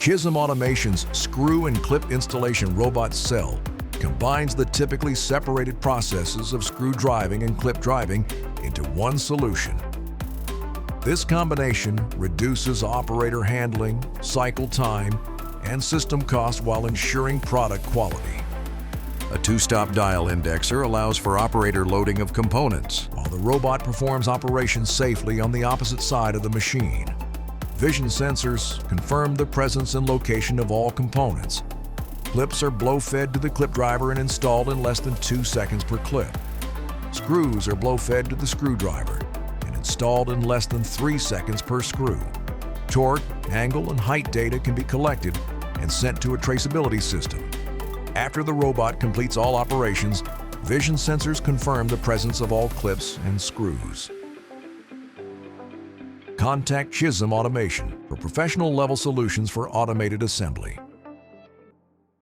Chism Automation's screw and clip installation robot cell combines the typically separated processes of screw driving and clip driving into one solution. This combination reduces operator handling, cycle time, and system cost while ensuring product quality. A two-stop dial indexer allows for operator loading of components, while the robot performs operations safely on the opposite side of the machine. Vision sensors confirm the presence and location of all components. Clips are blow-fed to the clip driver and installed in less than 2 seconds per clip. Screws are blow-fed to the screwdriver and installed in less than 3 seconds per screw. Torque, angle, and height data can be collected and sent to a traceability system. After the robot completes all operations, vision sensors confirm the presence of all clips and screws. Contact Chism Automation for professional-level solutions for automated assembly.